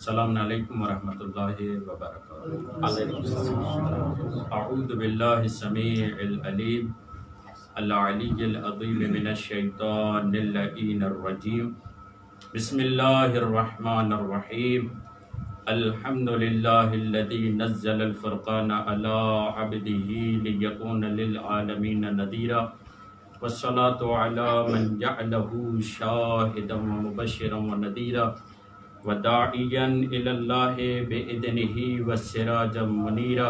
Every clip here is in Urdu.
السلام علیکم ورحمۃ اللہ وبرکاتہ۔ اعوذ باللہ السمیع العلیم العلی العظیم من الشیطان اللعین الرجیم، بسم اللہ الرحمن الرحیم، الحمد للہ الذی نزل الفرقان علی عبدہ لیکون للعالمین نذیرا، والصلاة علی من جعلہ شاہدا ومبشرا ونذیرا وداعیا الی اللہ بإذنہ وسراجا منیرا،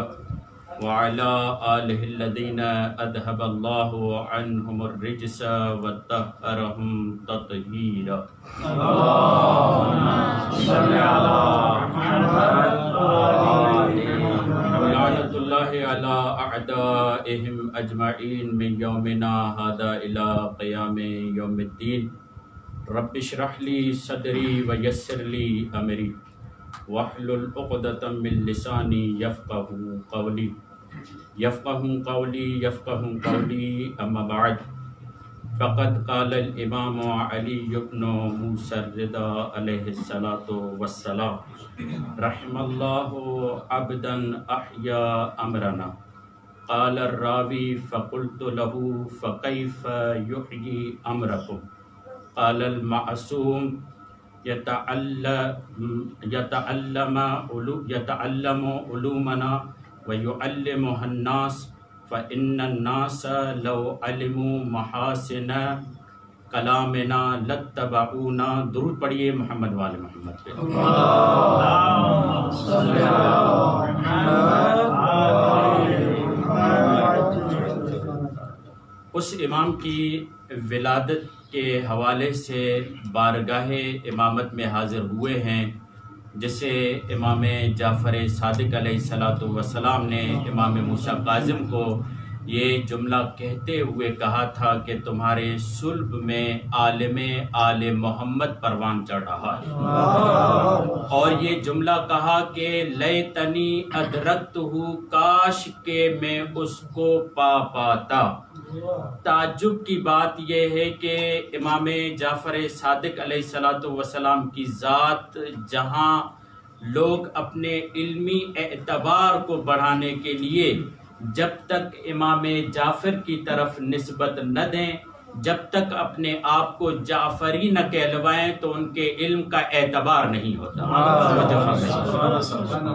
وعلی آلہ الذین اذھب اللہ عنہم الرجس وطہرہم تطہیرا۔ لعنۃ اللہ علی اعدائہم اجمعین من یومنا ھذا الی قیام یوم الدین۔ رب اشرح لی صدری ویسر لی امری واحلل عقدۃ من لسانی یفقہوا قولی اما بعد، فقد قال الامام علی بن موسیٰ الرضا علیہ الصلاۃ والسلام، رحم اللہ عبدا احیا امرنا، قال الراوی فقلت له فکیف یحیی امرکم، قال المعصوم يتعلم علومنا ويعلمها الناس، فإن الناس لو علموا محاسن کلامنا لاتبعونا۔ درود پڑھیے محمد وآل محمد پہ۔ اس امام کی ولادت کے حوالے سے بارگاہ امامت میں حاضر ہوئے ہیں جسے امام جعفر صادق علیہ السلام نے امام موسیٰ کاظم کو یہ جملہ کہتے ہوئے کہا تھا کہ تمہارے صلب میں عالم آل محمد پروان چڑھ رہا ہے، اور یہ جملہ کہا کہ لیتنی ادرکتہ، کاش کہ میں اس کو پا پاتا۔ تعجب کی بات یہ ہے کہ امام جعفر صادق علیہ السلام کی ذات جہاں لوگ اپنے علمی اعتبار کو بڑھانے کے لیے جب تک امام جعفر کی طرف نسبت نہ دیں، جب تک اپنے آپ کو جعفری نہ کہلوائیں تو ان کے علم کا اعتبار نہیں ہوتا۔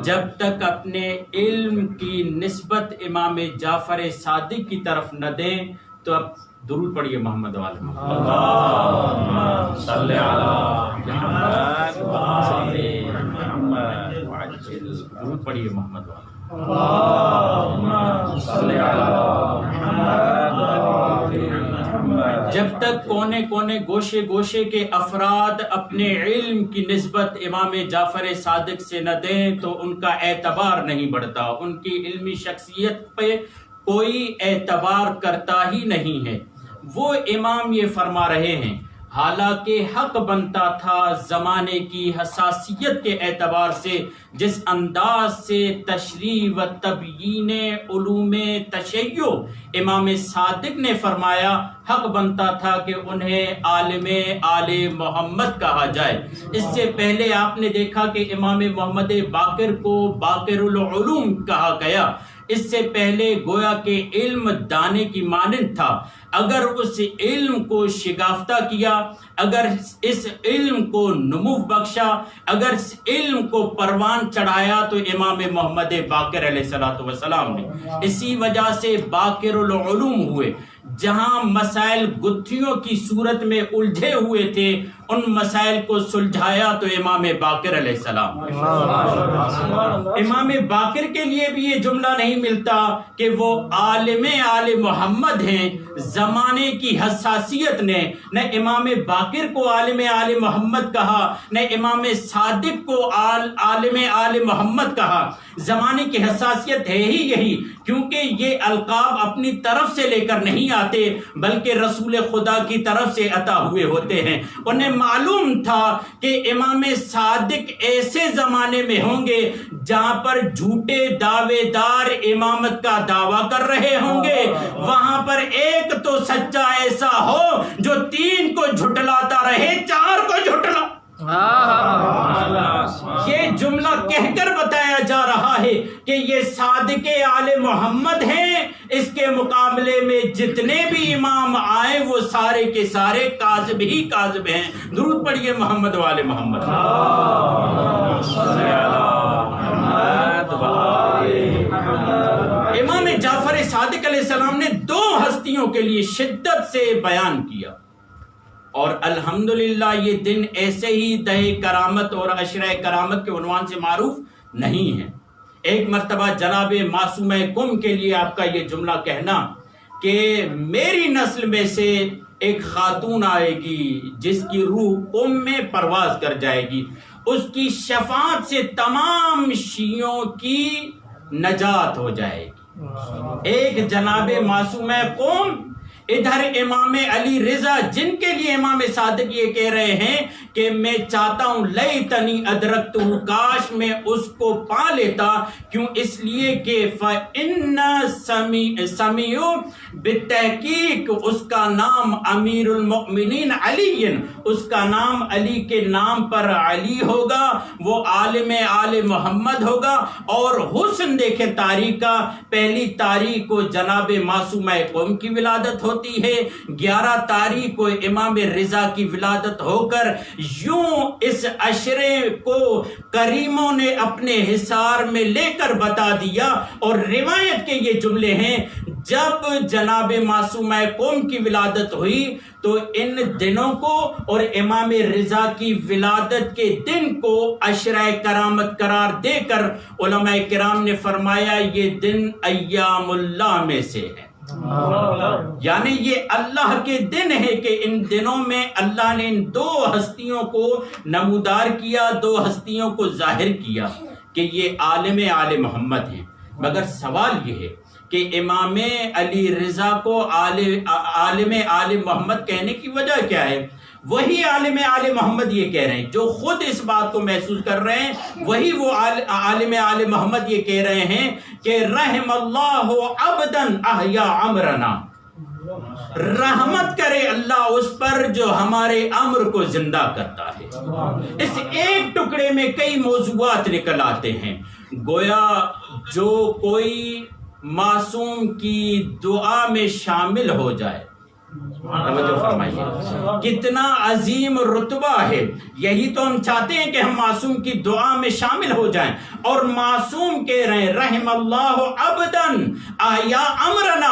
جب تک اپنے علم کی نسبت امام جعفر صادق کی طرف نہ دیں تو اب درود پڑھیے محمد والے درود پڑھیے محمد والے۔ جب تک کونے کونے گوشے گوشے کے افراد اپنے علم کی نسبت امام جعفر صادق سے نہ دیں تو ان کا اعتبار نہیں بڑھتا، ان کی علمی شخصیت پہ کوئی اعتبار کرتا ہی نہیں ہے۔ وہ امام یہ فرما رہے ہیں، حالانکہ حق بنتا تھا زمانے کی حساسیت کے اعتبار سے جس انداز سے تشریح و تبیین علوم تشیع امام صادق نے فرمایا، حق بنتا تھا کہ انہیں عالم آل محمد کہا جائے۔ اس سے پہلے آپ نے دیکھا کہ امام محمد باقر کو باقر العلوم کہا گیا۔ اس سے پہلے گویا کہ علم دانے کی مانند تھا، اگر اس علم کو شگافتہ کیا، اگر اس علم کو نمو بخشا، اگر اس علم کو پروان چڑھایا تو امام محمد باقر علیہ السلام نے۔ اسی وجہ سے باقر العلوم ہوئے، جہاں مسائل گتھیوں کی صورت میں الجھے ہوئے تھے ان مسائل کو سلجھایا تو امام باقر علیہ السلام۔ امام باقر کے لیے بھی یہ جملہ نہیں ملتا کہ وہ عالم آل محمد ہیں۔ زمانے کی حساسیت نے نہ امام باقر کو عالم آل محمد کہا، نہ امام صادق کو عالم آل محمد کہا۔ زمانے کی حساسیت ہے ہی یہی، کیونکہ یہ القاب اپنی طرف سے لے کر نہیں آتے بلکہ رسول خدا کی طرف سے عطا ہوئے ہوتے ہیں۔ انہیں معلوم تھا کہ امام صادق ایسے زمانے میں ہوں گے جہاں پر جھوٹے دعوے دار امامت کا دعویٰ کر رہے ہوں گے، وہاں پر ایک تو سچا ایسا ہو جو تین کو جھٹلاتا رہے، چار کو جھٹلا۔ یہ جملہ کہہ کر بتایا جا رہا ہے کہ یہ صادق آل محمد ہیں، اس کے مقابلے میں جتنے بھی امام آئے وہ سارے کے سارے کاذب ہی کاذب ہیں۔ درود پڑھیے محمد والے محمد۔ امام جعفر صادق علیہ السلام نے دو ہستیوں کے لیے شدت سے بیان کیا، اور الحمدللہ یہ دن ایسے ہی دہ کرامت اور عشرہ کرامت کے عنوان سے معروف نہیں ہے۔ ایک مرتبہ جناب معصومہ کم کے لیے آپ کا یہ جملہ کہنا کہ میری نسل میں سے ایک خاتون آئے گی جس کی روح میں پرواز کر جائے گی، اس کی شفاعت سے تمام شیعوں کی نجات ہو جائے گی۔ ایک جناب معصومہ قوم، ادھر امام علی رضا جن کے لیے امام صادق یہ کہہ رہے ہیں کہ میں چاہتا ہوں لیتنی ادرکتہ، کاش میں اس کو پا لیتا، کیوں؟ اس لیے کہ فَإِنَّ سَمِيُّ بالتحقیق اس کا نام امیر المؤمنین علی، اس کا نام علی کے نام پر علی ہوگا، وہ عالم آل محمد ہوگا۔ اور حسن دیکھیں تاریخ کا، پہلی تاریخ کو جناب معصومہ قوم کی ولادت ہوتی ہے، 11 تاریخ کو امام رضا کی ولادت ہو کر یوں اس عشرے کو کریموں نے اپنے حصار میں لے کر بتا دیا۔ اور روایت کے یہ جملے ہیں، جب جناب معصومہ قوم کی ولادت ہوئی تو ان دنوں کو اور امام رضا کی ولادت کے دن کو عشرہ کرامت قرار دے کر علماء کرام نے فرمایا یہ دن ایام اللہ میں سے ہے، یعنی یہ اللہ کے دن ہے کہ ان دنوں میں اللہ نے ان دو ہستیوں کو نمودار کیا، دو ہستیوں کو ظاہر کیا کہ یہ عالم آل محمد ہیں۔ مگر سوال یہ ہے کہ امام علی رضا کو عالم آل محمد کہنے کی وجہ کیا ہے؟ وہی عالم آل محمد یہ کہہ رہے ہیں، جو خود اس بات کو محسوس کر رہے ہیں، وہی وہ عالم آل محمد یہ کہہ رہے ہیں کہ رحم اللہ عبدا احیا امرنا، رحمت کرے اللہ اس پر جو ہمارے امر کو زندہ کرتا ہے۔ اس ایک ٹکڑے میں کئی موضوعات نکل آتے ہیں، گویا جو کوئی معصوم کی دعا میں شامل ہو جائے، توجہ فرمائیے کتنا عظیم رتبہ ہے۔ یہی تو ہم چاہتے ہیں کہ ہم معصوم کی دعا میں شامل ہو جائیں، اور معصوم کہہ رہے ہیں رحم اللہ عبدا احیا امرنا،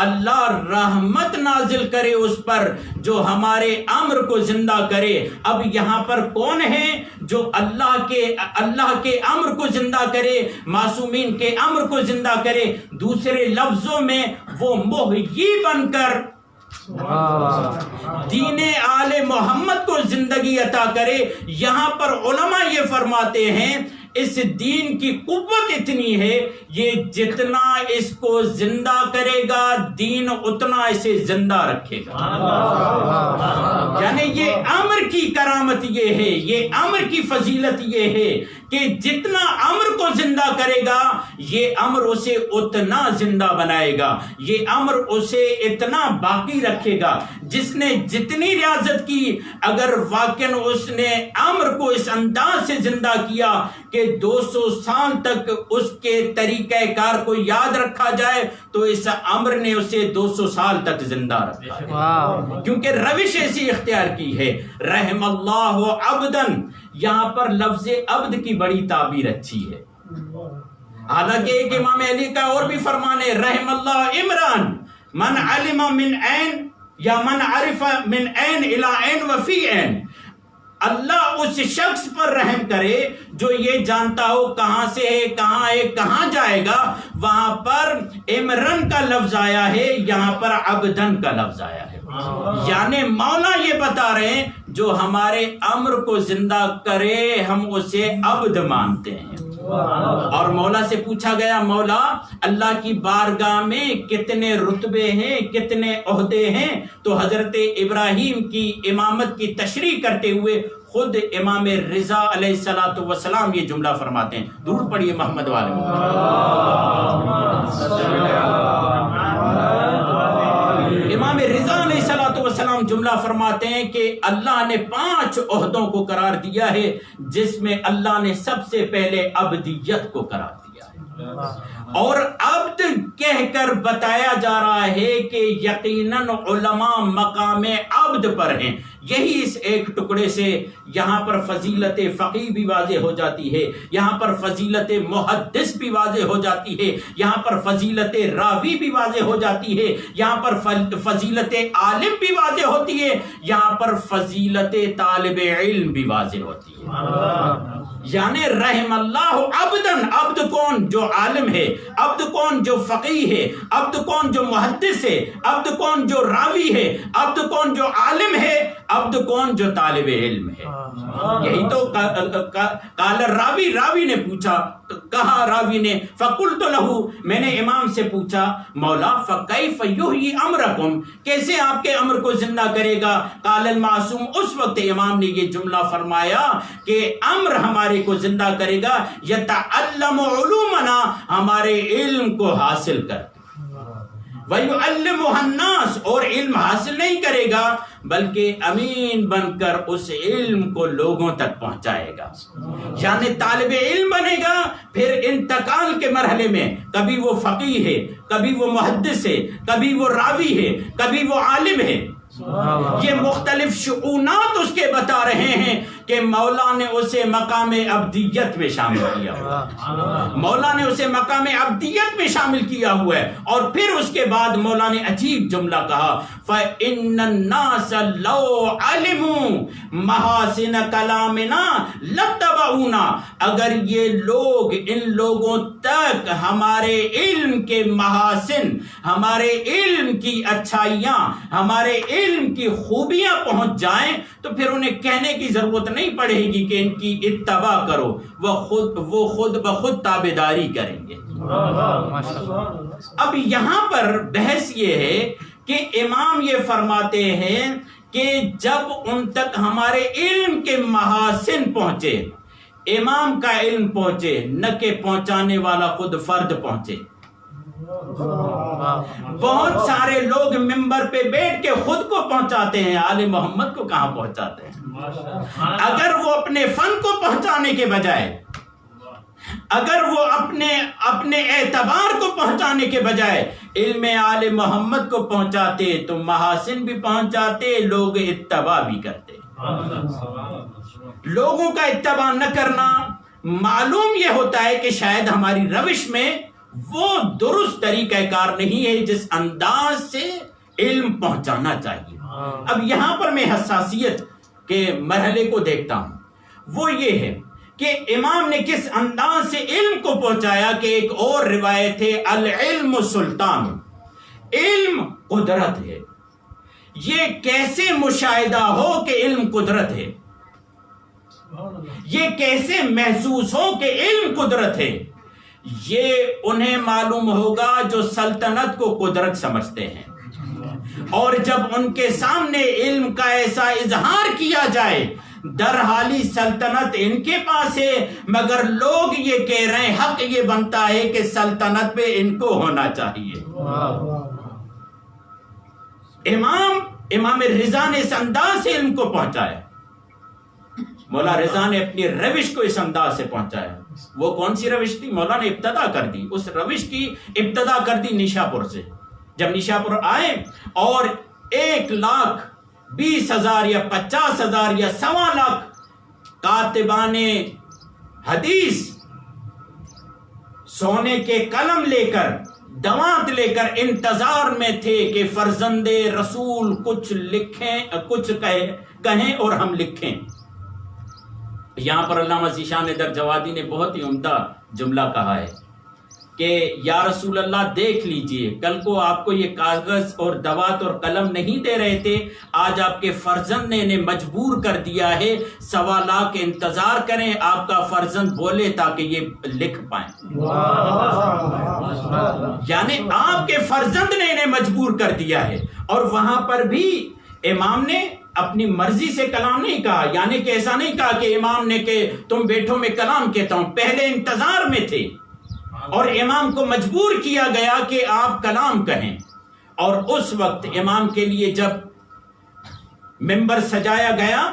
اللہ رحمت نازل کرے اس پر جو ہمارے امر کو زندہ کرے۔ اب یہاں پر کون ہے جو اللہ کے امر کو زندہ کرے، معصومین کے امر کو زندہ کرے؟ دوسرے لفظوں میں وہ محیی بن کر دین آل محمد کو زندگی عطا کرے۔ یہاں پر علماء یہ فرماتے ہیں اس دین کی قوت اتنی ہے، یہ جتنا اس کو زندہ کرے گا دین اتنا اسے زندہ رکھے گا۔ یعنی یہ امر کی کرامت یہ ہے، یہ امر کی فضیلت یہ ہے کہ جتنا امر کو زندہ کرے گا یہ امر اسے اتنا زندہ بنائے گا، یہ امر اسے اتنا باقی رکھے گا۔ جس نے جتنی ریاضت کی، اگر واقعاً اس نے امر کو اس انداز سے زندہ کیا کہ 200 سال تک اس کے طریقہ کار کو یاد رکھا جائے تو اس امر نے اسے 200 سال تک زندہ رکھا ہے، کیونکہ روش ایسی اختیار کی ہے۔ رحم اللہ عبدن، یہاں پر لفظ عبد کی بڑی تعبیر اچھی ہے، حالانکہ ایک امام علی کا اور بھی فرمان ہے رحم اللہ عمران من علم من عین یا من عرف من عین الی عین وفی عین، اللہ اس شخص پر رحم کرے جو یہ جانتا ہو کہاں سے ہے، کہاں ہے، کہاں جائے گا۔ وہاں پر عمران کا لفظ آیا ہے، یہاں پر عبدن کا لفظ آیا ہے، یعنی مولا یہ بتا رہے ہیں جو ہمارے امر کو زندہ کرے ہم اسے عبد مانتے ہیں۔ اور مولا سے پوچھا گیا مولا اللہ کی بارگاہ میں کتنے رتبے ہیں، کتنے عہدے ہیں؟ تو حضرت ابراہیم کی امامت کی تشریح کرتے ہوئے خود امام رضا علیہ الصلوۃ والسلام یہ جملہ فرماتے ہیں، درود پڑھیے محمد والے۔ امام رضا علیہ الصلوۃ والسلام جملہ فرماتے ہیں کہ اللہ نے 5 عہدوں کو قرار دیا ہے، جس میں اللہ نے سب سے پہلے عبدیت کو قرار دیا ہے، اور عبد کہہ کر بتایا جا رہا ہے کہ یقیناً علماء مقام عبد پر ہیں۔ یہی اس ایک ٹکڑے سے یہاں پر فضیلت فقیہ بھی واضح ہو جاتی ہے، یہاں پر فضیلت محدث بھی واضح ہو جاتی ہے، یہاں پر فضیلت راوی بھی واضح ہو جاتی ہے، یہاں پر فضیلت عالم بھی واضح ہوتی ہے، یہاں پر فضیلت طالب علم بھی واضح ہوتی ہے۔ یعنی رحم اللہ عبدن، عبد کون؟ جو عالم ہے، عبد کون؟ جو فقیہ ہے، عبد کون؟ جو محدث ہے، عبد کون؟ جو راوی ہے، عبد کون؟ جو عالم ہے، عبد کون؟ جو طالب علم ہے۔ یہی تو قال راوی، راوی نے پوچھا، کہا راوی نے فقلت لہو، میں نے امام سے پوچھا مولا فکیف یحیی امرکم، کیسے آپ کے امر کو زندہ کرے گا؟ قال المعصوم، اس وقت امام نے یہ جملہ فرمایا کہ امر ہمارے کو زندہ کرے گا یتعلم علومنا، ہمارے علم کو حاصل کر، وَيُعَلِّمُهَا النَّاسِ، اور علم حاصل نہیں کرے گا بلکہ امین بن کر اس علم کو لوگوں تک پہنچائے گا۔ یعنی طالب علم بنے گا، پھر انتقال کے مرحلے میں کبھی وہ فقیہ ہے، کبھی وہ محدث ہے، کبھی وہ راوی ہے، کبھی وہ عالم ہے۔ یہ مختلف شؤونات اس کے بتا رہے ہیں کہ مولا نے اسے مقام عبدیت میں شامل کیا ہوا ہے، مولا نے اسے مقام عبدیت میں شامل کیا ہوا ہے۔ اور پھر اس کے بعد مولا نے عجیب جملہ کہا فَإِنَّ النَّاسَ لَوْ عَلِمُوا مَحَاسِنَ كَلَامِنَا لَاتَّبَعُونَا، اگر یہ لوگ، ان لوگوں تک ہمارے علم کے محاسن، ہمارے علم کی اچھائیاں، ہمارے علم کی خوبیاں پہنچ جائیں تو پھر انہیں کہنے کی ضرورت نہیں پڑے گی کہ ان کی اتباع کرو، وہ خود بخود تابعداری کریں گے۔ اب یہاں پر بحث یہ ہے کہ امام یہ فرماتے ہیں کہ جب ان تک ہمارے علم کے محاسن پہنچے، امام کا علم پہنچے، نہ کہ پہنچانے والا خود فرد پہنچے۔ بہت سارے لوگ ممبر پہ بیٹھ کے خود کو پہنچاتے ہیں، آل محمد کو کہاں پہنچاتے ہیں؟ اگر وہ اپنے فن کو پہنچانے کے بجائے، اگر وہ اپنے اعتبار کو پہنچانے کے بجائے علم آل محمد کو پہنچاتے تو محاسن بھی پہنچاتے، لوگ اتباع بھی کرتے۔ لوگوں کا اتباع نہ کرنا معلوم یہ ہوتا ہے کہ شاید ہماری روش میں وہ درست طریقہ کار نہیں ہے جس انداز سے علم پہنچانا چاہیے۔ اب یہاں پر میں حساسیت کے مرحلے کو دیکھتا ہوں، وہ یہ ہے کہ امام نے کس انداز سے علم کو پہنچایا کہ ایک اور روایت ہے العلم سلطان، علم قدرت ہے۔ یہ کیسے مشاہدہ ہو کہ علم قدرت ہے؟ یہ کیسے محسوس ہو کہ علم قدرت ہے؟ یہ انہیں معلوم ہوگا جو سلطنت کو قدرت سمجھتے ہیں، اور جب ان کے سامنے علم کا ایسا اظہار کیا جائے، در حالی سلطنت ان کے پاس ہے مگر لوگ یہ کہہ رہے ہیں، حق یہ بنتا ہے کہ سلطنت پہ ان کو ہونا چاہیے۔ امام رضا نے اس انداز سے علم کو پہنچایا، مولا رضا نے اپنی روش کو اس انداز سے پہنچایا۔ وہ کون سی روش تھی؟ مولا نے ابتدا کر دی، اس روش کی ابتدا کر دی نشاپور سے۔ جب نشاپور آئے اور 1,20,000 یا 50,000 یا 1,25,000 کاتبان حدیث سونے کے قلم لے کر، دوات لے کر انتظار میں تھے کہ فرزند رسول کچھ لکھیں، کچھ کہیں اور ہم لکھیں۔ یہاں پر علامہ ذیشان در جوادی نے بہت ہی عمدہ جملہ کہا ہے کہ یا رسول اللہ دیکھ لیجئے، کل کو آپ کو یہ کاغذ اور دوات اور قلم نہیں دے رہے تھے، آج آپ کے فرزند نے انہیں مجبور کر دیا ہے، 1.25 لاکھ انتظار کریں آپ کا فرزند بولے تاکہ یہ لکھ پائیں۔ یعنی آپ کے فرزند نے انہیں مجبور کر دیا ہے، اور وہاں پر بھی امام نے اپنی مرضی سے کلام نہیں کہا، یعنی کہ ایسا نہیں کہا کہ امام نے کہ تم بیٹھو میں کلام کہتا ہوں، پہلے انتظار میں تھے اور امام کو مجبور کیا گیا کہ آپ کلام کہیں، اور اس وقت امام کے لیے جب ممبر سجایا گیا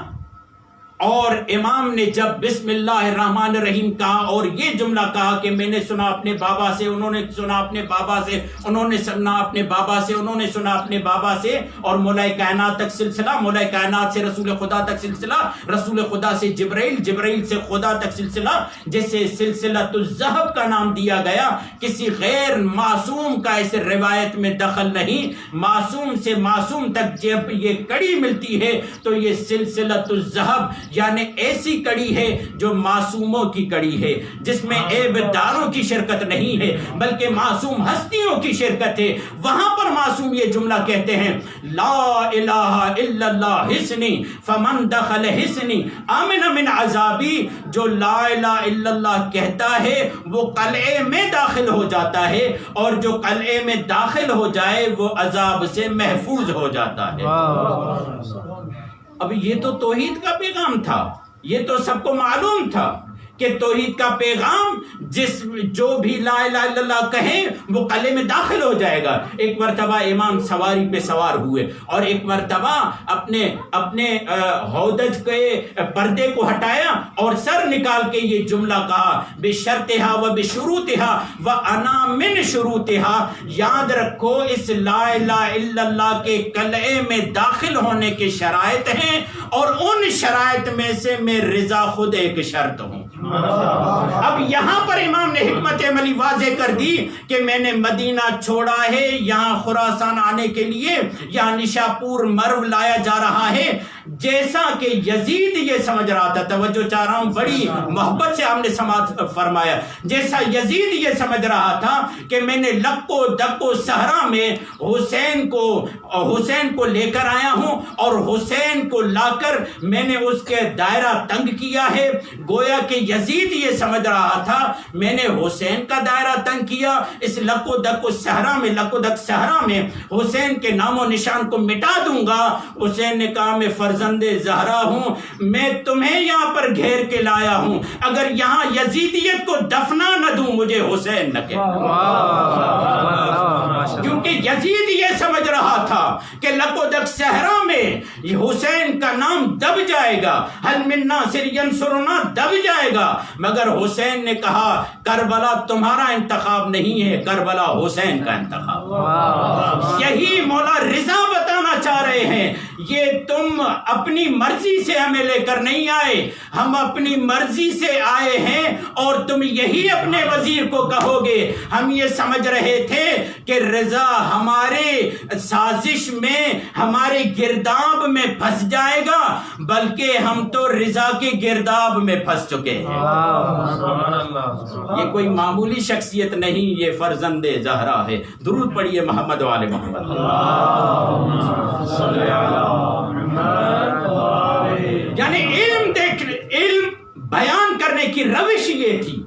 اور امام نے جب بسم اللہ الرحمن الرحیم کہا اور یہ جملہ کہا کہ میں نے سنا اپنے بابا سے، انہوں نے سنا اپنے بابا سے، انہوں نے سنا اپنے بابا سے، انہوں نے سنا اپنے بابا سے، اور مولا کائنات تک سلسلہ، مولا کائنات سے رسول خدا تک سلسلہ، رسول خدا سے جبرائیل، جبرائیل سے خدا تک سلسلہ، جسے سلسلۃ الذہب کا نام دیا گیا۔ کسی غیر معصوم کا اس روایت میں دخل نہیں، معصوم سے معصوم تک جب یہ کڑی ملتی ہے تو یہ سلسلۃ الذہب یعنی ایسی کڑی ہے جو معصوموں کی کڑی ہے، جس میں عیب داروں کی شرکت نہیں ہے بلکہ معصوم ہستیوں کی شرکت ہے۔ وہاں پر معصوم یہ جملہ کہتے ہیں، لا الہ الا اللہ حسنی فمن دخل حسنی آمن من عذابی۔ جو لا الہ الا اللہ کہتا ہے وہ قلعے میں داخل ہو جاتا ہے، اور جو قلعے میں داخل ہو جائے وہ عذاب سے محفوظ ہو جاتا ہے۔ اب یہ تو توحید کا پیغام تھا، یہ تو سب کو معلوم تھا کہ توحید کا پیغام جو بھی لا الہ الا اللہ کہیں وہ قلعے میں داخل ہو جائے گا۔ ایک مرتبہ امام سواری پہ سوار ہوئے اور ایک مرتبہ اپنے ہودج کے پردے کو ہٹایا اور سر نکال کے یہ جملہ کہا، بشرطہا و بشروطہا و انا من شروطہا۔ یاد رکھو اس لا الہ الا اللہ کے قلعے میں داخل ہونے کے شرائط ہیں، اور ان شرائط میں سے میں رضا خود ایک شرط ہوں۔ اب یہاں پر امام نے حکمت عملی واضح کر دی کہ میں نے مدینہ چھوڑا ہے یہاں خراسان آنے کے لیے، یہاں نشاپور مرو لایا جا رہا ہے، جیسا کہ یزید یہ سمجھ رہا تھا۔ توجہ چاہ رہا ہوں، بڑی محبت سے ہم نے سماعت فرمایا۔ جیسا یزید یہ سمجھ رہا تھا کہ میں نے لکو دکو صحرا میں حسین کو لے کر آیا ہوں، اور حسین کو لا کر میں نے اس کے دائرہ تنگ کیا ہے، گویا کہ یزید یہ سمجھ رہا تھا میں نے حسین کا دائرہ تنگ کیا، اس لکو دک صحرا میں حسین کے نام و نشان کو مٹا دوں گا۔ حسین نے کہا میں فرزند زہرا ہوں، میں تمہیں یہاں پر گھیر کے لایا ہوں، اگر یہاں یزیدیت کو دفنا نہ دوں مجھے حسین نہ کہ، کیونکہ یزید یہ سمجھ رہا تھا کہ لکو دک صحرا میں حسین کا نام دب جائے گا، حل من ناصر ینصرنا دب جائے گا، مگر حسین نے کہا کربلا تمہارا انتخاب نہیں ہے، کربلا حسین کا انتخاب۔ یہی مولا رضا بتانا چاہ رہے ہیں، یہ تم اپنی مرضی سے ہمیں لے کر نہیں آئے، ہم اپنی مرضی سے آئے ہیں، اور تم یہی اپنے وزیر کو کہو گے۔ ہم یہ سمجھ رہے تھے کہ رضا ہمارے سازش میں، ہمارے گرداب میں پھنس جائے گا، بلکہ ہم تو رضا کے گرداب میں پھنس چکے ہیں۔ یہ کوئی معمولی شخصیت نہیں، یہ فرزند زہرا ہے۔ درود پڑھیے محمد والے محمد۔ یعنی علم بیان کرنے کی روش یہ تھی۔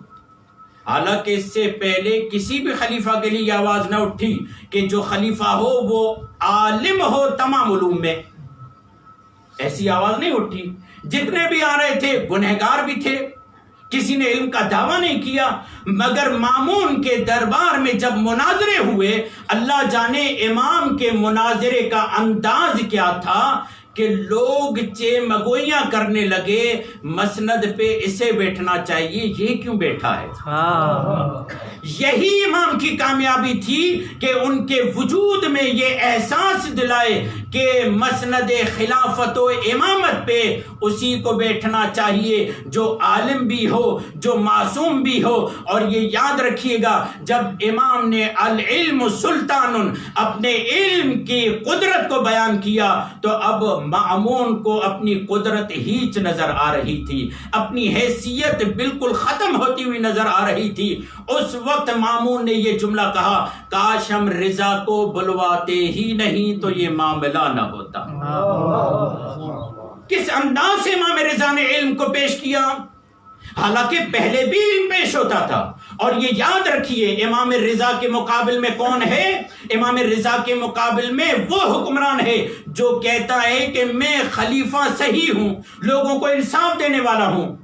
حالانکہ اس سے پہلے کسی بھی خلیفہ کے لیے یہ آواز نہ اٹھی کہ جو خلیفہ ہو وہ عالم ہو تمام علوم میں، ایسی آواز نہیں اٹھی۔ جتنے بھی آ رہے تھے گنہگار بھی تھے، کسی نے علم کا دعویٰ نہیں کیا، مگر مامون کے دربار میں جب مناظرے ہوئے، اللہ جانے امام کے مناظرے کا انداز کیا تھا کہ لوگ مگوئیاں کرنے لگے، مسند پہ اسے بیٹھنا چاہیے، یہ کیوں بیٹھا ہے؟ یہی امام کی کامیابی تھی کہ ان کے وجود میں یہ احساس دلائے کہ مسند خلافت و امامت پہ اسی کو بیٹھنا چاہیے جو عالم بھی ہو، جو معصوم بھی ہو۔ اور یہ یاد رکھیے گا، جب امام نے العلم سلطان، اپنے علم کی قدرت کو بیان کیا، تو اب مامون کو اپنی قدرت ہیچ نظر آ رہی تھی، اپنی حیثیت بالکل ختم ہوتی ہوئی نظر آ رہی تھی۔ اس وقت مامون نے یہ جملہ کہا، کاش ہم رضا کو بلواتے ہی نہیں تو یہ معاملہ نہ ہوتا۔ کس انداز سے امام رضا نے علم کو پیش کیا، حالانکہ پہلے بھی علم پیش ہوتا تھا۔ اور یہ یاد رکھیے، امام رضا کے مقابل میں کون ہے؟ امام رضا کے مقابل میں وہ حکمران ہے جو کہتا ہے کہ میں خلیفہ صحیح ہوں، لوگوں کو انصاف دینے والا ہوں۔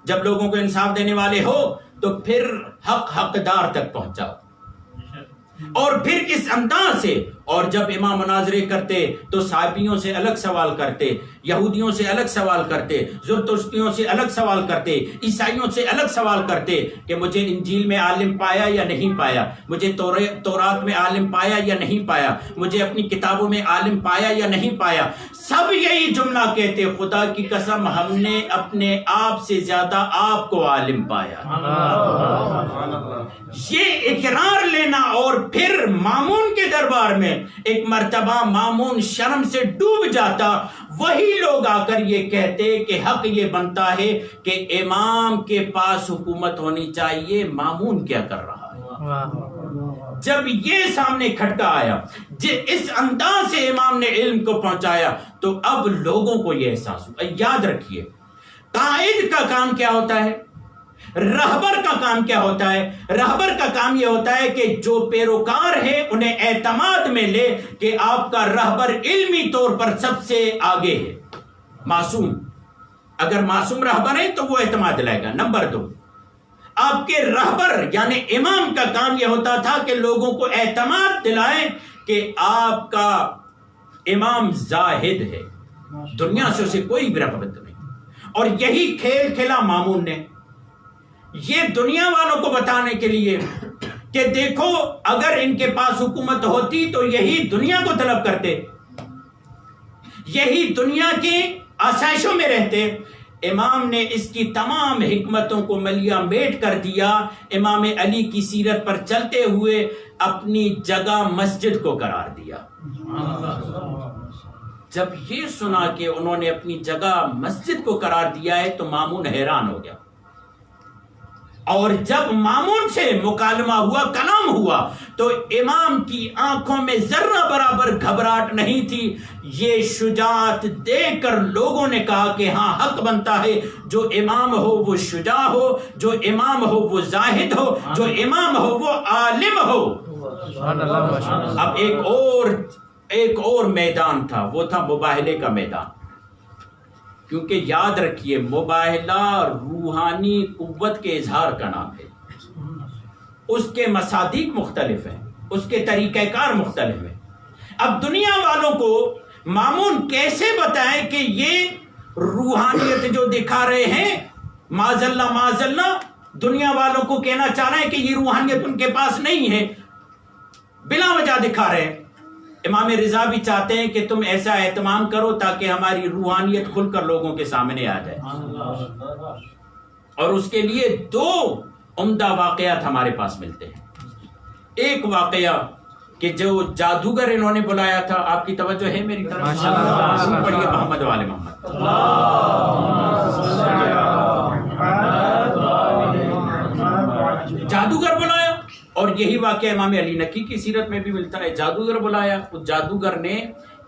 جب لوگوں کو انصاف دینے والے ہو تو پھر حقدار تک پہنچاؤ، اور پھر اس انداز سے اور جب امام مناظرے کرتے تو صحابیوں سے الگ سوال کرتے، یہودیوں سے الگ سوال کرتے، زرتشتیوں سے الگ سوال کرتے، عیسائیوں سے الگ سوال کرتے کہ مجھے انجیل میں عالم پایا یا نہیں پایا، مجھے تورات میں عالم پایا یا نہیں پایا، مجھے اپنی کتابوں میں عالم پایا یا نہیں پایا۔ سب یہی جملہ کہتے، خدا کی قسم ہم نے اپنے آپ سے زیادہ آپ کو عالم پایا۔ یہ اقرار لینا، اور پھر مامون کے دربار میں ایک مرتبہ مامون شرم سے ڈوب جاتا، وہی لوگ آ کر یہ کہتے کہ حق یہ بنتا ہے کہ امام کے پاس حکومت ہونی چاہیے، مامون کیا کر رہا ہے؟ جب یہ سامنے کھٹکا آیا، اس انداز سے امام نے علم کو پہنچایا، تو اب لوگوں کو یہ احساس ہوا۔ یاد رکھیے، قائد کا کام کیا ہوتا ہے، رہبر کا کام کیا ہوتا ہے؟ رہبر کا کام یہ ہوتا ہے کہ جو پیروکار ہے انہیں اعتماد میں لے کہ آپ کا رہبر علمی طور پر سب سے آگے ہے۔ معصوم، اگر معصوم رہبر ہے تو وہ اعتماد لائے گا۔ نمبر 2، آپ کے رہبر یعنی امام کا کام یہ ہوتا تھا کہ لوگوں کو اعتماد دلائیں کہ آپ کا امام زاہد ہے، دنیا سے اسے کوئی بھی رغبت نہیں۔ اور یہی کھیل کھیلا مامون نے، یہ دنیا والوں کو بتانے کے لیے کہ دیکھو اگر ان کے پاس حکومت ہوتی تو یہی دنیا کو طلب کرتے، یہی دنیا کی آسائشوں میں رہتے۔ امام نے اس کی تمام حکمتوں کو ملیہ میٹ کر دیا، امام علی کی سیرت پر چلتے ہوئے اپنی جگہ مسجد کو قرار دیا۔ جب یہ سنا کہ انہوں نے اپنی جگہ مسجد کو قرار دیا ہے تو مامون حیران ہو گیا، اور جب مامون سے مکالمہ ہوا، کلام ہوا، تو امام کی آنکھوں میں ذرہ برابر گھبراہٹ نہیں تھی۔ یہ شجاعت دیکھ کر لوگوں نے کہا کہ ہاں حق بنتا ہے، جو امام ہو وہ شجاع ہو، جو امام ہو وہ زاہد ہو، جو امام ہو وہ عالم ہو۔ اب ایک اور میدان تھا، وہ تھا مباہلے کا میدان، کیونکہ یاد رکھیے مباہلہ روحانی قوت کے اظہار کا نام ہے، اس کے مصادیق مختلف ہیں، اس کے طریقہ کار مختلف ہیں۔ اب دنیا والوں کو مامون کیسے بتائیں کہ یہ روحانیت جو دکھا رہے ہیں، معاذ اللہ دنیا والوں کو کہنا چاہ رہے ہیں کہ یہ روحانیت ان کے پاس نہیں ہے، بلا وجہ دکھا رہے ہیں۔ امام رضا بھی چاہتے ہیں کہ تم ایسا اہتمام کرو تاکہ ہماری روحانیت کھل کر لوگوں کے سامنے آ جائے، اور اس کے لیے 2 عمدہ واقعات ہمارے پاس ملتے ہیں۔ ایک واقعہ کہ جو جادوگر انہوں نے بلایا تھا، آپ کی توجہ ہے میری طرف؟ پڑھیے محمد والے محمد۔ جادوگر بلایا، اور یہی واقعہ امام علی نقی کی سیرت میں بھی ملتا ہے۔ جادوگر بلایا، اس جادوگر نے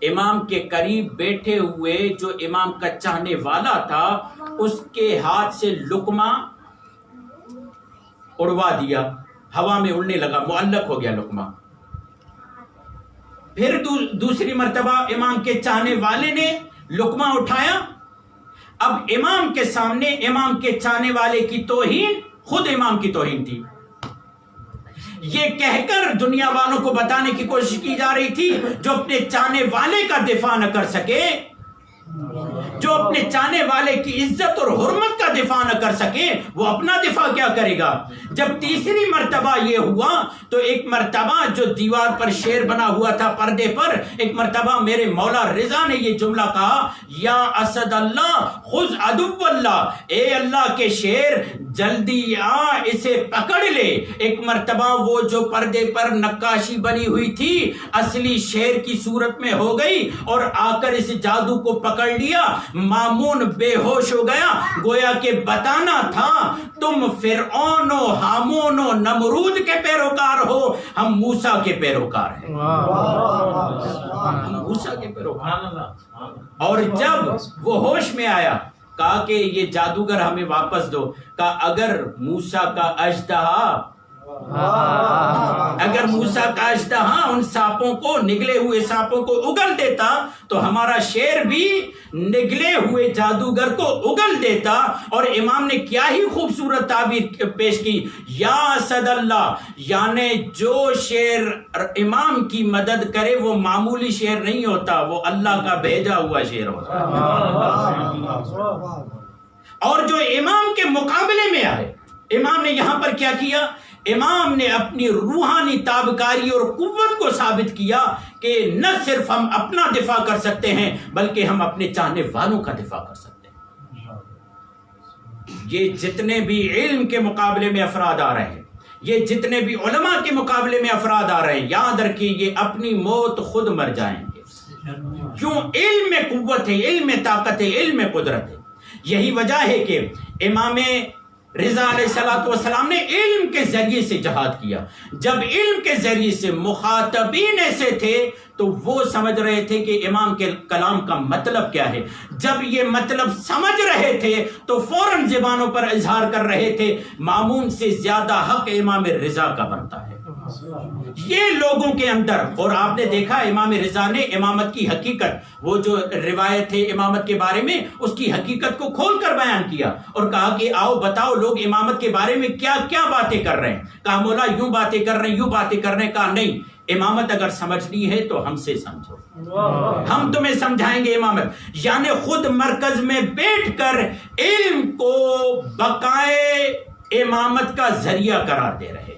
امام کے قریب بیٹھے ہوئے جو امام کا چاہنے والا تھا اس کے ہاتھ سے لقمہ اڑوا دیا، ہوا میں اڑنے لگا، معلق ہو گیا لقمہ۔ پھر دوسری مرتبہ امام کے چاہنے والے نے لقمہ اٹھایا، اب امام کے سامنے امام کے چاہنے والے کی توہین خود امام کی توہین تھی۔ یہ کہہ کر دنیا والوں کو بتانے کی کوشش کی جا رہی تھی، جو اپنے چاہنے والے کا دفاع نہ کر سکے، جو اپنے چاہنے والے کی عزت اور حرمت کا دفاع نہ کر سکے، وہ اپنا دفاع کیا کرے گا؟ جب تیسری مرتبہ یہ ہوا تو ایک مرتبہ جو دیوار پر شیر بنا ہوا تھا پردے پر، ایک مرتبہ میرے مولا رضا نے یہ جملہ کہا، یا اسد اللہ خذ عدو اللہ، اے اللہ کے شیر جلدی آ اسے پکڑ لے۔ ایک مرتبہ وہ جو پردے پر نقاشی بنی ہوئی تھی اصلی شیر کی صورت میں ہو گئی اور آ کر اس جادو کو پکڑ لیا۔ مامون بے ہوش ہو گیا، گویا کہ بتانا تھا تم فرعون و ہامون و نمرود کے پیروکار ہو، ہم موسیٰ کے پیروکار ہیں، ہم موسیٰ کے پیروکار۔ اور جب وہ ہوش میں آیا کہا کہ یہ جادوگر ہمیں واپس دو، کہا اگر موسیٰ کا اژدہا اگر موسیٰ کا اژدہا ان سانپوں کو، نگلے ہوئے سانپوں کو اگل دیتا تو ہمارا شیر بھی نگلے ہوئے جادوگر کو اگل دیتا۔ اور امام نے کیا ہی خوبصورت تعبیر پیش کی، یا اسد اللہ، یعنی جو شیر امام کی مدد کرے وہ معمولی شیر نہیں ہوتا، وہ اللہ کا بھیجا ہوا شیر ہوتا۔ اور جو امام کے مقابلے میں آئے، امام نے یہاں پر کیا کیا؟ امام نے اپنی روحانی تابکاری اور قوت کو ثابت کیا کہ نہ صرف ہم اپنا دفاع کر سکتے ہیں بلکہ ہم اپنے چاہنے والوں کا دفاع کر سکتے ہیں۔ یہ جتنے بھی علم کے مقابلے میں افراد آ رہے ہیں، یہ جتنے بھی علماء کے مقابلے میں افراد آ رہے ہیں، یاد رکھیے یہ اپنی موت خود مر جائیں گے۔ کیوں؟ علم میں قوت ہے، علم میں طاقت ہے، علم میں قدرت ہے۔ یہی وجہ ہے کہ امام رضا علیہ السلام نے علم کے ذریعے سے جہاد کیا۔ جب علم کے ذریعے سے مخاطبین ایسے تھے تو وہ سمجھ رہے تھے کہ امام کے کلام کا مطلب کیا ہے۔ جب یہ مطلب سمجھ رہے تھے تو فوراً زبانوں پر اظہار کر رہے تھے، مامون سے زیادہ حق امام رضا کا بنتا ہے۔ یہ لوگوں کے اندر، اور آپ نے دیکھا امام رضا نے امامت کی حقیقت، وہ جو روایت ہے امامت کے بارے میں، اس کی حقیقت کو کھول کر بیان کیا اور کہا کہ آؤ بتاؤ لوگ امامت کے بارے میں کیا کیا باتیں کر رہے ہیں۔ کہا مولا یوں باتیں کر رہے ہیں، یوں باتیں کر رہے ہیں۔ کہا نہیں، امامت اگر سمجھنی ہے تو ہم سے سمجھو، ہم تمہیں سمجھائیں گے امامت۔ یعنی خود مرکز میں بیٹھ کر علم کو بقائے امامت کا ذریعہ قرار دے رہے ہیں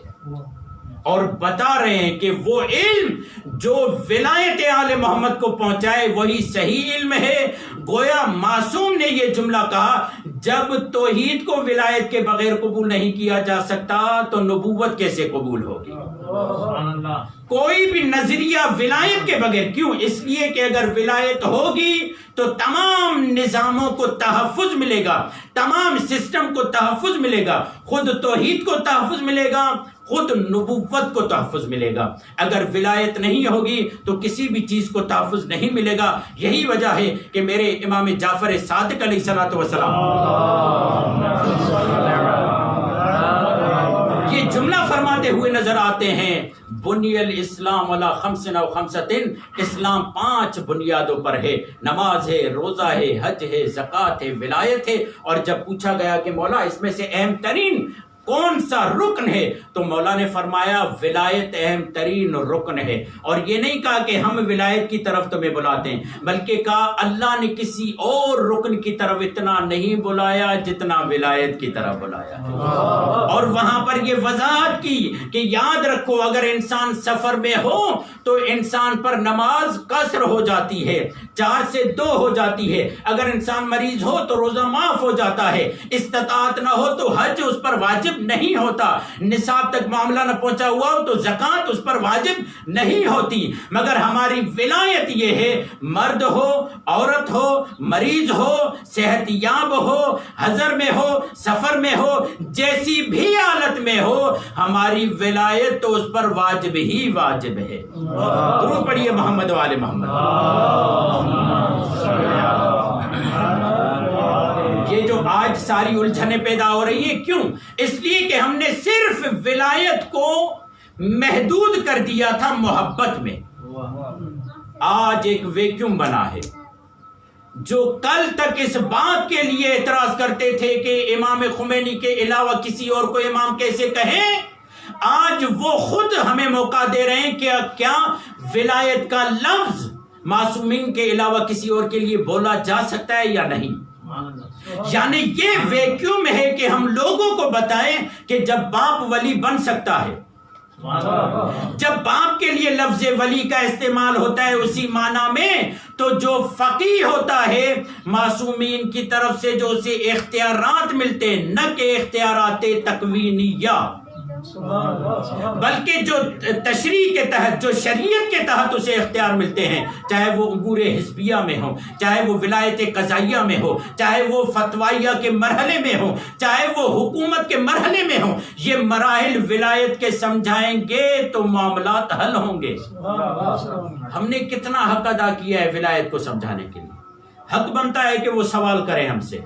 اور بتا رہے ہیں کہ وہ علم جو ولایت آل محمد کو پہنچائے وہی صحیح علم ہے۔ گویا معصوم نے یہ جملہ کہا، جب توحید کو ولایت کے بغیر قبول نہیں کیا جا سکتا تو نبوت کیسے قبول ہوگی؟ کوئی بھی نظریہ ولایت کے بغیر، کیوں؟ اس لیے کہ اگر ولایت ہوگی تو تمام نظاموں کو تحفظ ملے گا، تمام سسٹم کو تحفظ ملے گا، خود توحید کو تحفظ ملے گا، خود نبوت کو تحفظ ملے گا۔ اگر ولایت نہیں ہوگی تو کسی بھی چیز کو تحفظ نہیں ملے گا۔ یہی وجہ ہے کہ میرے امام جعفر صادق علیہ السلام یہ جملہ فرماتے ہوئے نظر آتے ہیں، بنی الاسلام علی خمس و خمسۃ، اسلام 5 بنیادوں پر ہے، نماز ہے، روزہ ہے، حج ہے، زکوٰۃ ہے، ولایت ہے۔ اور جب پوچھا گیا کہ مولا اس میں سے اہم ترین کون سا رکن ہے تو مولا نے فرمایا ولایت اہم ترین رکن ہے۔ اور یہ نہیں کہا کہ ہم ولایت کی طرف تمہیں بلاتے ہیں، بلکہ کہا اللہ نے کسی اور رکن کی طرف اتنا نہیں بلایا جتنا ولایت کی طرف بلایا ہے۔ اور وہاں پر یہ وضاحت کی کہ یاد رکھو اگر انسان سفر میں ہو تو انسان پر نماز قصر ہو جاتی ہے، 4 سے 2 ہو جاتی ہے۔ اگر انسان مریض ہو تو روزہ معاف ہو جاتا ہے، استطاعت نہ ہو تو حج اس پر واجب نہیں ہوتا، نصاب تک معاملہ نہ پہنچا ہوا ہو تو زکوٰۃ اس پر واجب نہیں ہوتی۔ مگر ہماری ولایت یہ ہے، مرد ہو، عورت ہو، مریض ہو، صحت یاب ہو، حضر میں ہو، سفر میں ہو، جیسی بھی حالت میں ہو، ہماری ولایت تو اس پر واجب ہی واجب ہے۔ درود پڑھیے محمد و آل محمد۔ یہ جو آج ساری الجھنیں پیدا ہو رہی ہیں، کیوں؟ اس لیے کہ ہم نے صرف ولایت کو محدود کر دیا تھا محبت میں۔ آج ایک ویکیوم بنا ہے۔ جو کل تک اس بات کے لیے اعتراض کرتے تھے کہ امام خمینی کے علاوہ کسی اور کو امام کیسے کہیں، آج وہ خود ہمیں موقع دے رہے ہیں کہ کیا ولایت کا لفظ معصومین کے علاوہ کسی اور کے لیے بولا جا سکتا ہے یا نہیں۔ یعنی یہ ویکیوم ہے کہ ہم لوگوں کو بتائیں کہ جب باپ ولی بن سکتا ہے، جب باپ کے لیے لفظ ولی کا استعمال ہوتا ہے اسی معنی میں، تو جو فقیہ ہوتا ہے معصومین کی طرف سے جو اسے اختیارات ملتے، نہ کہ اختیارات تکوینیہ، بلکہ جو تشریع کے تحت، جو شریعت کے تحت اسے اختیار ملتے ہیں، چاہے وہ امور حزبیہ میں ہو، چاہے وہ ولایت قضائیہ میں ہو، چاہے وہ فتویہ کے مرحلے میں ہو، چاہے وہ حکومت کے مرحلے میں ہو، یہ مراحل ولایت کے سمجھائیں گے تو معاملات حل ہوں گے۔ ہم نے کتنا حق ادا کیا ہے ولایت کو سمجھانے کے لیے۔ حق بنتا ہے کہ وہ سوال کریں ہم سے،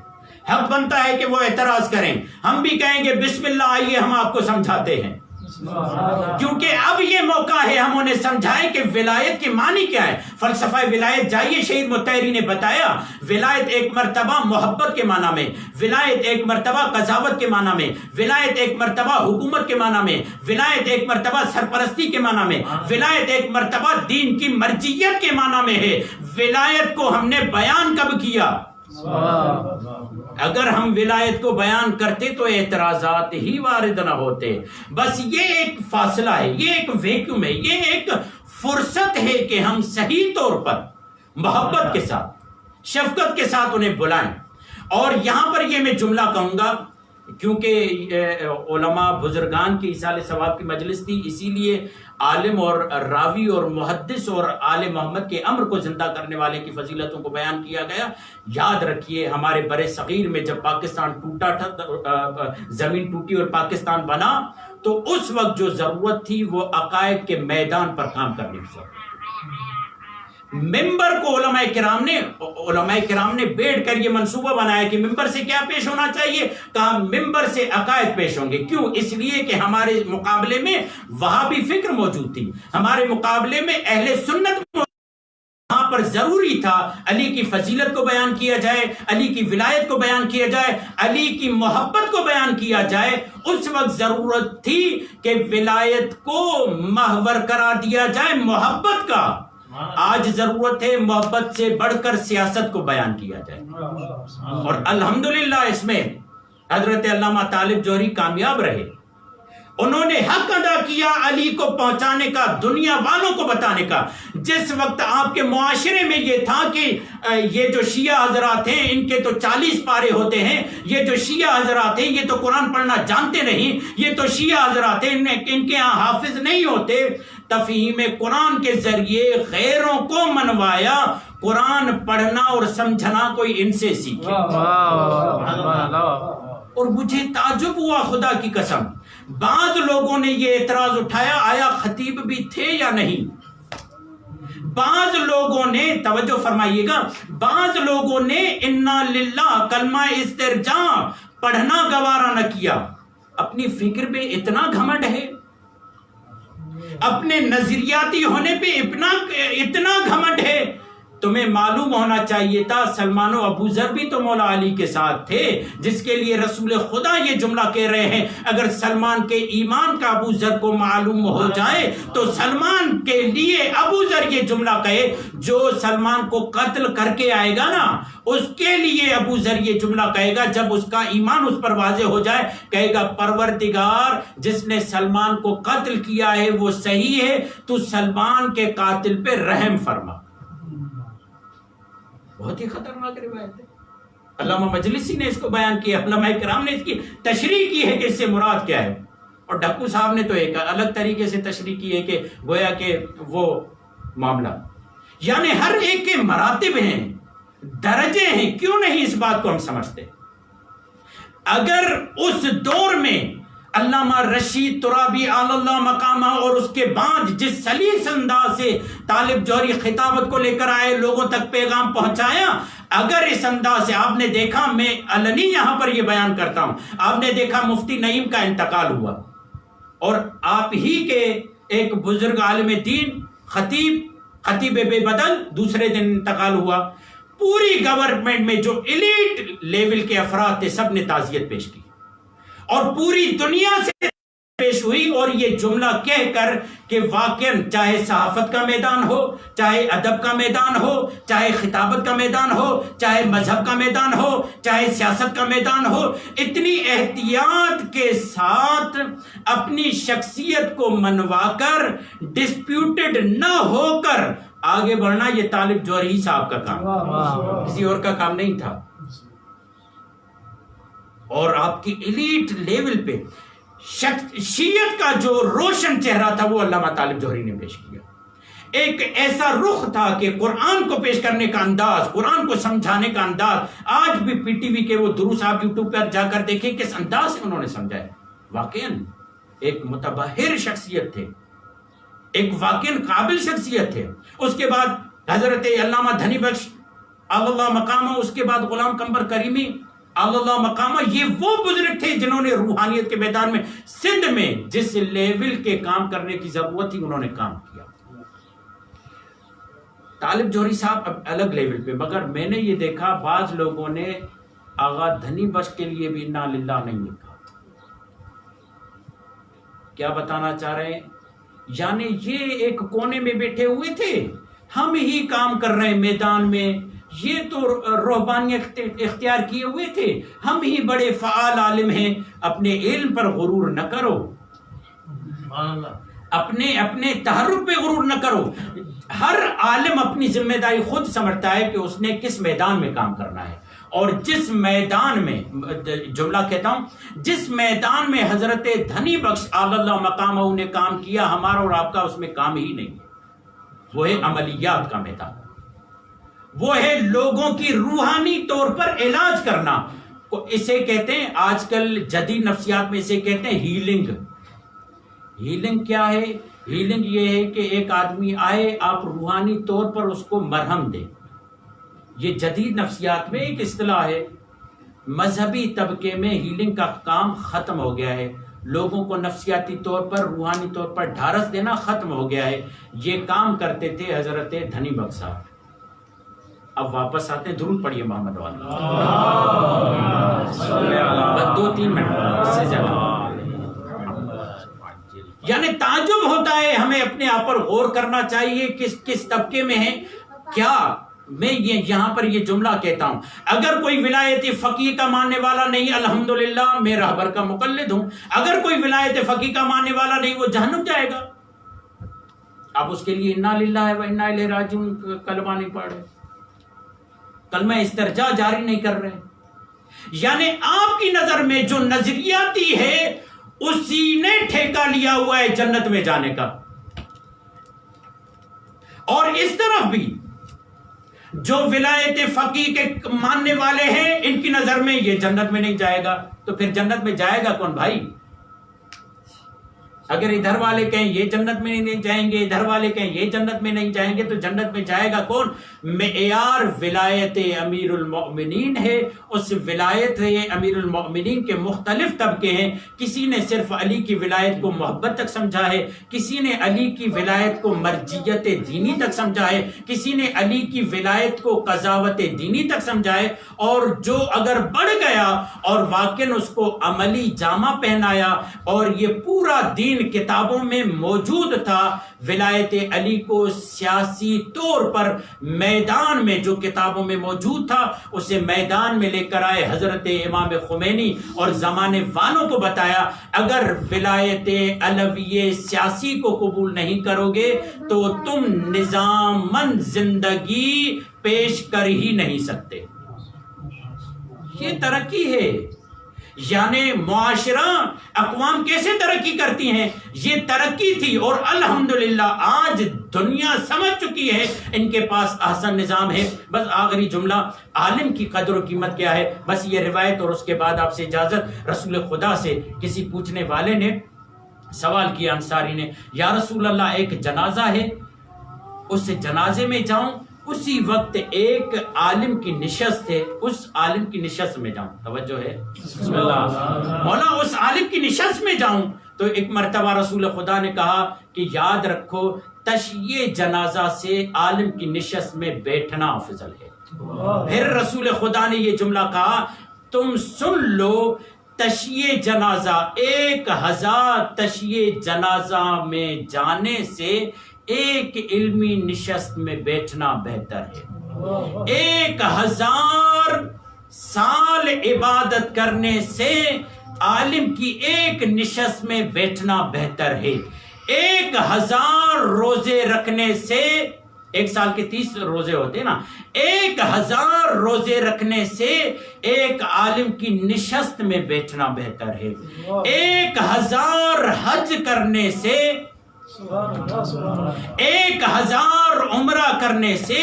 حق بنتا ہے کہ وہ اعتراض کریں، ہم بھی کہیں گے بسم اللہ آئیے ہم آپ کو سمجھاتے ہیں۔ کیونکہ اب یہ موقع ہے ہم انہیں سمجھائیں کہ ولایت کے معنی کیا ہے. فلسفہ ولایت جائیے شہید مطہری نے بتایا. ولایت ایک مرتبہ محبت کے معنی میں، ولایت ایک مرتبہ قضاوت کے معنی میں، ولایت ایک مرتبہ حکومت کے معنی میں، ولایت ایک مرتبہ سرپرستی کے معنی میں، ولایت ایک مرتبہ دین کی مرجعیت کے معنی میں ہے. ولایت کو ہم نے بیان کب کیا؟ اگر ہم ولایت کو بیان کرتے تو اعتراضات ہی وارد نہ ہوتے. بس یہ ایک فاصلہ ہے، یہ ایک ویکیوم ہے، یہ ایک فرصت ہے کہ ہم صحیح طور پر محبت کے ساتھ شفقت کے ساتھ انہیں بلائیں. اور یہاں پر یہ میں جملہ کہوں گا کیونکہ علماء بزرگان کی ایصال ثواب کی مجلس تھی، اسی لیے عالم اور راوی اور محدث اور آل محمد کے امر کو زندہ کرنے والے کی فضیلتوں کو بیان کیا گیا. یاد رکھیے ہمارے بر صغیر میں جب پاکستان ٹوٹا تھا، زمین ٹوٹی اور پاکستان بنا، تو اس وقت جو ضرورت تھی وہ عقائد کے میدان پر کام کرنے کی ضرورت. ممبر کو علماء کرام نے بیٹھ کر یہ منصوبہ بنایا کہ ممبر سے کیا پیش ہونا چاہیے. کہا ممبر سے عقائد پیش ہوں گے. کیوں؟ اس لیے کہ ہمارے مقابلے میں وہابی فکر موجود تھی، ہمارے مقابلے میں اہل سنت موجود. وہاں پر ضروری تھا علی کی فضیلت کو بیان کیا جائے، علی کی ولایت کو بیان کیا جائے، علی کی محبت کو بیان کیا جائے. اس وقت ضرورت تھی کہ ولایت کو محور قرار دیا جائے محبت کا. آج ضرورت ہے محبت سے بڑھ کر سیاست کو بیان کیا جائے. اور الحمدللہ اس میں حضرت علامہ طالب جوہری کامیاب رہے. انہوں نے حق ادا کیا علی کو پہنچانے کا، دنیا والوں کو بتانے کا. جس وقت آپ کے معاشرے میں یہ تھا کہ یہ جو شیعہ حضرات ہیں ان کے تو 40 پارے ہوتے ہیں، یہ جو شیعہ حضرات ہیں یہ تو قرآن پڑھنا جانتے نہیں، یہ تو شیعہ حضرات ہیں ان کے ہاں حافظ نہیں ہوتے. تفہیم قرآن کے ذریعے غیروں کو منوایا. قرآن پڑھنا اور سمجھنا کوئی ان سے سیکھے. اور مجھے تعجب ہوا خدا کی قسم، بعض لوگوں نے یہ اعتراض اٹھایا آیا خطیب بھی تھے یا نہیں. بعض لوگوں نے، توجہ فرمائیے گا، بعض لوگوں نے انا للہ کلمہ استرجاع پڑھنا گوارا نہ کیا. اپنی فکر پہ اتنا گھمنڈ ہے، اپنے نظریاتی ہونے پہ اتنا گھمنڈ ہے. تمہیں معلوم ہونا چاہیے تھا سلمان و ابو ذر بھی تو مولا علی کے ساتھ تھے، جس کے لیے رسول خدا یہ جملہ کہہ رہے ہیں اگر سلمان کے ایمان کا ابو ذر کو معلوم ہو جائے تو سلمان کے لیے ابو ذر یہ جملہ کہے. جو سلمان کو قتل کر کے آئے گا نا اس کے لیے ابو ذر یہ جملہ کہے گا جب اس کا ایمان اس پر واضح ہو جائے، کہے گا پروردگار جس نے سلمان کو قتل کیا ہے وہ صحیح ہے، تو سلمان کے قاتل پہ رحم فرما. بہت ہی خطرناک روایت ہے. علامہ مجلسی نے اس کو بیان کیا، علماء کرام نے اس کی تشریح کی ہے کہ اس سے مراد کیا ہے. اور ڈھکو صاحب نے تو ایک الگ طریقے سے تشریح کی ہے کہ گویا کہ وہ معاملہ، یعنی ہر ایک کے مراتب ہیں، درجے ہیں. کیوں نہیں اس بات کو ہم سمجھتے؟ اگر اس دور میں علامہ رشید ترابی اللہ مقامہ اور اس کے بعد جس سلیس انداز سے طالب جوہری خطابت کو لے کر آئے، لوگوں تک پیغام پہنچایا، اگر اس انداز سے آپ نے دیکھا، میں علنی یہاں پر یہ بیان کرتا ہوں، آپ نے دیکھا مفتی نعیم کا انتقال ہوا اور آپ ہی کے ایک بزرگ عالم دین خطیب بے بدل دوسرے دن انتقال ہوا. پوری گورنمنٹ میں جو ایلیٹ لیول کے افراد تھے سب نے تعزیت پیش کی اور پوری دنیا سے پیش ہوئی، اور یہ جملہ کہہ کر کہ واقعاً چاہے صحافت کا میدان ہو، چاہے ادب کا میدان ہو، چاہے خطابت کا میدان ہو، چاہے مذہب کا میدان ہو، چاہے سیاست کا میدان ہو، اتنی احتیاط کے ساتھ اپنی شخصیت کو منوا کر ڈسپیوٹڈ نہ ہو کر آگے بڑھنا یہ طالب جوہری صاحب کا کام، کسی اور کا کام نہیں تھا. اور آپ کی ایلیٹ لیول پہ شیعت کا جو روشن چہرہ تھا وہ علامہ طالب جوہری نے پیش کیا. ایک ایسا رخ تھا کہ قرآن کو پیش کرنے کا انداز، قرآن کو سمجھانے کا انداز. آج بھی پی ٹی وی کے وہ دروس آپ یوٹیوب پر جا کر دیکھیں کس انداز سے انہوں نے سمجھایا. واقعاً ایک متبحر شخصیت تھے، ایک واقعاً قابل شخصیت تھے. اس کے بعد حضرت علامہ دھنی بخش اللہ مقامہ، اس کے بعد غلام قمر کریمی، اللہ مقامہ، یہ وہ بزرگ تھے جنہوں نے روحانیت کے میدان میں سندھ میں جس لیول کے کام کرنے کی ضرورت تھی انہوں نے کام کیا۔ طالب جوہری صاحب اب الگ لیول پہ، مگر میں نے یہ دیکھا بعض لوگوں نے آغا دھنی بخش کے لیے بھی انا للہ نہیں لکھا۔ کیا بتانا چاہ رہے ہیں؟ یعنی یہ ایک کونے میں بیٹھے ہوئے تھے، ہم ہی کام کر رہے ہیں میدان میں، یہ تو رہبانیت اختیار کیے ہوئے تھے، ہم ہی بڑے فعال عالم ہیں۔ اپنے علم پر غرور نہ کرو، اپنے تحرک پہ غرور نہ کرو۔ ہر عالم اپنی ذمہ داری خود سمجھتا ہے کہ اس نے کس میدان میں کام کرنا ہے، اور جس میدان میں، جملہ کہتا ہوں، جس میدان میں حضرت دھنی بخش اللہ مقامہ نے کام کیا، ہمارا اور آپ کا اس میں کام ہی نہیں ہے۔ وہ ہے عملیات کا میدان، وہ ہے لوگوں کی روحانی طور پر علاج کرنا۔ اسے کہتے ہیں آج کل جدید نفسیات میں اسے کہتے ہیں ہیلنگ۔ ہیلنگ کیا ہے؟ ہیلنگ یہ ہے کہ ایک آدمی آئے، آپ روحانی طور پر اس کو مرہم دیں۔ یہ جدید نفسیات میں ایک اصطلاح ہے۔ مذہبی طبقے میں ہیلنگ کا کام ختم ہو گیا ہے، لوگوں کو نفسیاتی طور پر، روحانی طور پر ڈھارس دینا ختم ہو گیا ہے۔ یہ کام کرتے تھے حضرت دھنی بخش صاحب۔ اب واپس آتے ہیں، درود پڑھیے محمد والا، بس 2-3 منٹ اس سے زیادہ۔ یعنی تعجب ہوتا ہے، ہمیں اپنے آپ پر غور کرنا چاہیے کس طبقے میں ہیں۔ کیا میں یہاں پر یہ جملہ کہتا ہوں، اگر کوئی ولایت فقیہ کا ماننے والا نہیں، الحمدللہ میں رہبر کا مقلد ہوں، اگر کوئی ولایت فقیہ کا ماننے والا نہیں وہ جہنم جائے گا۔ آپ اس کے لیے انا للہ و انا الیہ راجعون کلمہ نہیں پڑھ رہے، کلمہ استرجاع جاری نہیں کر رہے۔ یعنی آپ کی نظر میں جو نظریاتی ہے اسی نے ٹھیکہ لیا ہوا ہے جنت میں جانے کا، اور اس طرف بھی جو ولایت فقیہ کے ماننے والے ہیں ان کی نظر میں یہ جنت میں نہیں جائے گا، تو پھر جنت میں جائے گا کون بھائی؟ اگر ادھر والے کہیں یہ جنت میں نہیں جائیں گے، ادھر والے کہیں یہ جنت میں نہیں جائیں گے، تو جنت میں جائے گا کون؟ معیار ولایت امیر المؤمنین ہے۔ اس ولایت امیر المؤمنین کے مختلف طبقے ہیں، کسی نے صرف علی کی ولایت کو محبت تک سمجھا ہے، کسی نے علی کی ولایت کو مرجیت دینی تک سمجھا ہے، کسی نے علی کی ولایت کو قضاوت دینی تک سمجھا ہے، اور جو اگر بڑھ گیا اور واقعاً اس کو عملی جامہ پہنایا اور یہ پورا دین کتابوں میں موجود تھا، ولایت علی کو سیاسی طور پر میدان میں جو کتابوں میں موجود تھا اسے میدان میں لے کر آئے حضرت امام خمینی اور زمانے والوں کو بتایا، اگر ولایت علویہ سیاسی کو قبول نہیں کرو گے تو تم نظاماً زندگی پیش کر ہی نہیں سکتے۔ یہ ترقی ہے۔ یعنی معاشرہ، اقوام کیسے ترقی کرتی ہیں؟ یہ ترقی تھی، اور الحمدللہ آج دنیا سمجھ چکی ہے، ان کے پاس احسن نظام ہے۔ بس آخری جملہ، عالم کی قدر و قیمت کیا ہے، بس یہ روایت، اور اس کے بعد آپ سے اجازت۔ رسول خدا سے کسی پوچھنے والے نے سوال کیا، انصاری نے، یا رسول اللہ ایک جنازہ ہے، اس جنازے میں جاؤں، اسی وقت ایک عالم کی نشست ہے، اس عالم کی نشست میں جاؤں، توجہ ہے بسم اللہ مولا، اس عالم کی نشست میں جاؤں؟ تو ایک مرتبہ رسول خدا نے کہا کہ یاد رکھو تشییع جنازہ سے عالم کی نشست میں بیٹھنا افضل ہے۔ پھر رسول خدا نے یہ جملہ کہا، تم سن لو، تشییع جنازہ 1000 تشییع جنازہ میں جانے سے ایک علمی نشست میں بیٹھنا بہتر ہے۔ 1000 سال عبادت کرنے سے عالم کی ایک نشست میں بیٹھنا بہتر ہے۔ 1000 روزے رکھنے سے، 1 سال کے 30 روزے ہوتے نا، 1000 روزے رکھنے سے ایک عالم کی نشست میں بیٹھنا بہتر ہے۔ 1000 حج کرنے سے، 1000 عمرہ کرنے سے،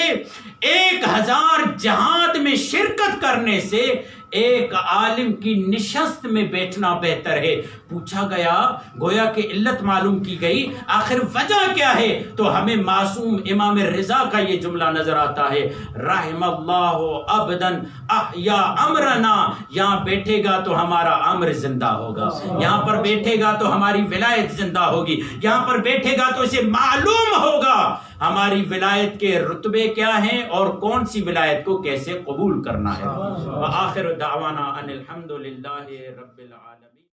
1000 جہاد میں شرکت کرنے سے ایک عالم کی نشست میں بیٹھنا بہتر ہے۔ پوچھا گیا، گویا کہ علت معلوم کی گئی، آخر وجہ کیا ہے؟ تو ہمیں معصوم امام رضا کا یہ جملہ نظر آتا ہے، رحم اللہ عبدا احیا امرنا، یہاں بیٹھے گا تو ہمارا امر زندہ ہوگا، یہاں پر بیٹھے گا تو ہماری ولایت زندہ ہوگی، یہاں پر بیٹھے گا تو اسے معلوم ہوگا ہماری ولایت کے رتبے کیا ہیں اور کون سی ولایت کو کیسے قبول کرنا ہے۔ وآخر دعوانا ان الحمد للہ رب العالمین۔